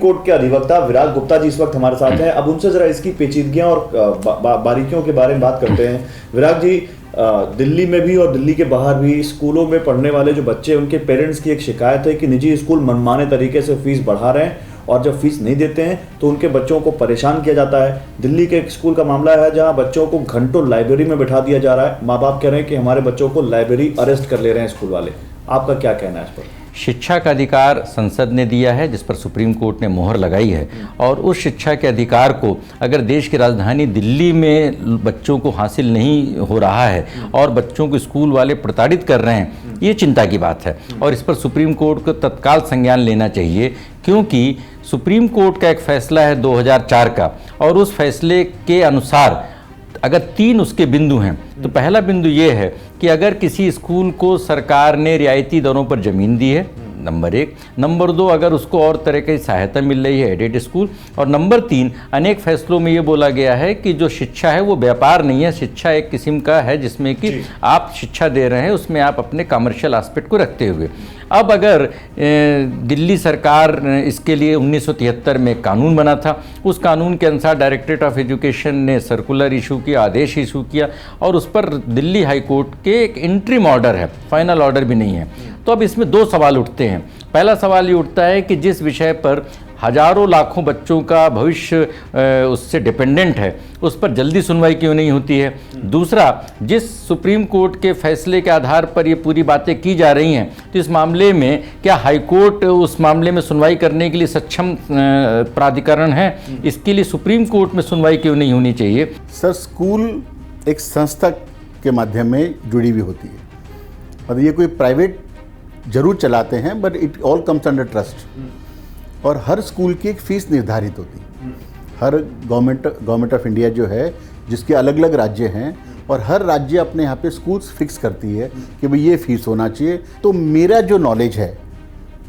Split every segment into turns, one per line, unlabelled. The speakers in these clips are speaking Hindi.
कोर्ट के अधिवक्ता विराग गुप्ता जी इस वक्त हमारे साथ हैं। अब उनसे जरा इसकी पेचीदगियां और बारीकियों के बारे में बात करते हैं। विराग जी, दिल्ली में भी और दिल्ली के बाहर भी स्कूलों में पढ़ने वाले जो बच्चे, उनके पेरेंट्स की एक शिकायत है कि निजी स्कूल मनमाने तरीके से फीस बढ़ा रहे हैं और जब फीस नहीं देते हैं तो उनके बच्चों को परेशान किया जाता है। दिल्ली के एक स्कूल का मामला है जहां बच्चों को घंटों लाइब्रेरी में बिठा दिया जा रहा है। माँ बाप कह रहे हैं कि हमारे बच्चों को लाइब्रेरी अरेस्ट कर ले रहे हैं स्कूल वाले। आपका क्या कहना है इस पर?
शिक्षा का अधिकार संसद ने दिया है, जिस पर सुप्रीम कोर्ट ने मोहर लगाई है, और उस शिक्षा के अधिकार को अगर देश की राजधानी दिल्ली में बच्चों को हासिल नहीं हो रहा है और बच्चों को स्कूल वाले प्रताड़ित कर रहे हैं, ये चिंता की बात है। और इस पर सुप्रीम कोर्ट को तत्काल संज्ञान लेना चाहिए, क्योंकि सुप्रीम कोर्ट का एक फैसला है 2004 का, और उस फैसले के अनुसार अगर 3 उसके बिंदु हैं तो पहला बिंदु ये है कि अगर किसी स्कूल को सरकार ने रियायती दरों पर ज़मीन दी है, नंबर 1, नंबर 2 अगर उसको और तरह की सहायता मिल रही है, एडेड स्कूल, और नंबर 3 अनेक फैसलों में ये बोला गया है कि जो शिक्षा है वो व्यापार नहीं है, शिक्षा एक किस्म का है जिसमें कि आप शिक्षा दे रहे हैं, उसमें आप अपने कमर्शियल एस्पेक्ट को रखते हुए। अब अगर दिल्ली सरकार इसके लिए 1973 में कानून बना था, उस कानून के अनुसार डायरेक्टरेट ऑफ एजुकेशन ने सर्कुलर इशू किया, आदेश इशू किया, और उस पर दिल्ली हाई कोर्ट के एक इंटरिम ऑर्डर है, फाइनल ऑर्डर भी नहीं है। तो अब इसमें 2 सवाल उठते हैं। पहला सवाल ये उठता है कि जिस विषय पर हजारों लाखों बच्चों का भविष्य उससे डिपेंडेंट है, उस पर जल्दी सुनवाई क्यों नहीं होती है। दूसरा, जिस सुप्रीम कोर्ट के फैसले के आधार पर ये पूरी बातें की जा रही हैं, तो इस मामले में क्या हाई कोर्ट उस मामले में सुनवाई करने के लिए सक्षम प्राधिकरण है? इसके लिए सुप्रीम कोर्ट में सुनवाई क्यों नहीं होनी चाहिए?
सर, स्कूल एक संस्था के माध्यम में जुड़ी हुई होती है, मतलब ये कोई प्राइवेट जरूर चलाते हैं, but it all comes under trust. और हर स्कूल की एक फ़ीस निर्धारित होती है। हर गवर्नमेंट ऑफ इंडिया जो है, जिसके अलग अलग राज्य हैं, और हर राज्य अपने यहाँ पे स्कूल्स फिक्स करती है कि भाई ये फ़ीस होना चाहिए। तो मेरा जो नॉलेज है,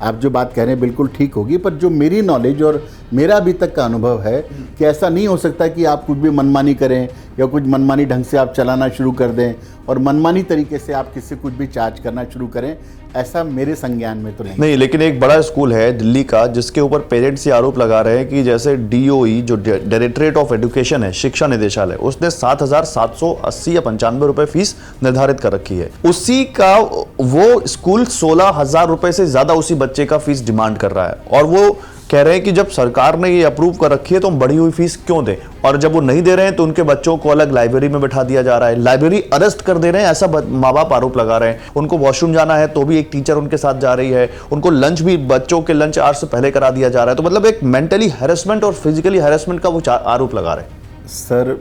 आप जो बात कह रहे हैं बिल्कुल ठीक होगी, पर जो मेरी नॉलेज और मेरा अभी तक का अनुभव है कि ऐसा नहीं हो सकता कि आप कुछ भी मनमानी करें या कुछ मनमानी ढंग से आप चलाना शुरू कर दें और मनमानी तरीके से आप किसी कुछ भी चार्ज करना शुरू करें। ऐसा मेरे संज्ञान में तो नहीं।
लेकिन एक बड़ा स्कूल है दिल्ली का जिसके ऊपर पेरेंट्स ये आरोप लगा रहे हैं कि जैसे DOE जो डायरेक्टरेट ऑफ एजुकेशन है, शिक्षा निदेशालय, उसने 7,780 या 95 रुपए फीस निर्धारित कर रखी है। उसी का वो स्कूल 16,000 रुपए से ज्यादा उसी बच्चे का फीस डिमांड कर रहा है, और वो कह रहे हैं कि जब सरकार ने ये अप्रूव कर रखी है तो हम बढ़ी हुई फीस क्यों दें, और जब वो नहीं दे रहे हैं तो उनके बच्चों को अलग लाइब्रेरी में बैठा दिया जा रहा है, लाइब्रेरी अरेस्ट कर दे रहे हैं, ऐसा माँ बाप आरोप लगा रहे हैं। उनको वॉशरूम जाना है तो भी एक टीचर उनके साथ जा रही है, उनको लंच भी बच्चों के लंच आवर से पहले करा दिया जा रहा है। तो मतलब एक मेंटली हैरेसमेंट और फिजिकली हैरेसमेंट का वो आरोप लगा रहे हैं।
सर,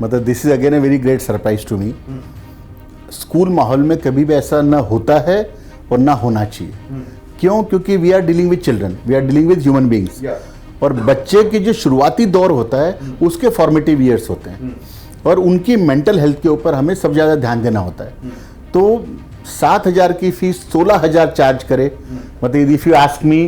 मतलब this is again a very great surprise to me. School माहौल में कभी भी ऐसा ना होता है और ना होना चाहिए। क्यों? क्योंकि we are dealing with children, we are dealing with human beings, और बच्चे की जो शुरुआती दौर होता है उसके फॉर्मेटिव ईयर्स होते हैं, और उनकी मेंटल हेल्थ के ऊपर हमें सब ज़्यादा ध्यान देना होता है। तो 7,000 की फीस 16,000 चार्ज करे, मतलब if you ask me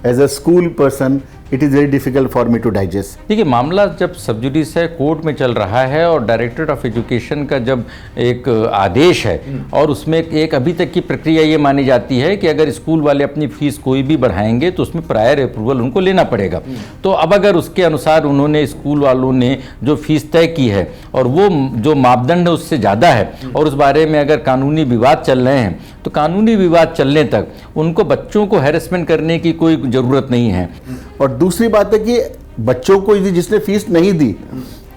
as a school person, it is very difficult for me to digest.
देखिए, मामला जब सब जुडिस है, कोर्ट में चल रहा है, और डायरेक्टरेट ऑफ एजुकेशन का जब एक आदेश है, और उसमें एक अभी तक की प्रक्रिया ये मानी जाती है कि अगर स्कूल वाले अपनी फीस कोई भी बढ़ाएंगे तो उसमें प्रायर अप्रूवल उनको लेना पड़ेगा। तो अब अगर उसके अनुसार उन्होंने, स्कूल वालों ने जो फीस तय की है और वो जो मापदंड है उससे ज़्यादा है, और उस बारे में अगर कानूनी विवाद चल रहे हैं, तो कानूनी विवाद चलने तक उनको बच्चों को हैरेसमेंट करने की कोई ज़रूरत नहीं है।
और दूसरी बात है कि बच्चों को जिसने फीस नहीं दी,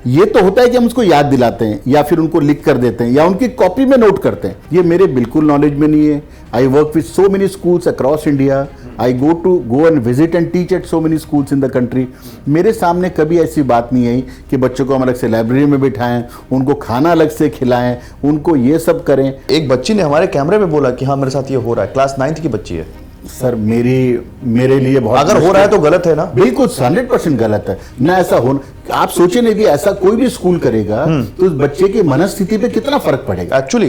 ये तो होता है कि हम उसको याद दिलाते हैं या फिर उनको लिख कर देते हैं या उनकी कॉपी में नोट करते हैं। ये मेरे बिल्कुल नॉलेज में नहीं है। I work with so many schools across India, I go and visit and teach at so many schools in the country. मेरे सामने कभी ऐसी बात नहीं आई कि बच्चों को हम अलग से लाइब्रेरी में बिठाएं, उनको खाना अलग से खिलाएं, उनको ये सब करें।
एक बच्ची ने हमारे कैमरे में बोला कि हाँ मेरे साथ ये हो रहा है, क्लास 9th की बच्ची है।
सर, मेरे लिए बहुत,
अगर हो रहा है तो गलत है ना?
बिल्कुल 100% गलत है ना। ऐसा हो, आप सोचे नहीं कि ऐसा कोई भी स्कूल करेगा तो उस बच्चे की मनस्थिति पे कितना फर्क पड़ेगा।
एक्चुअली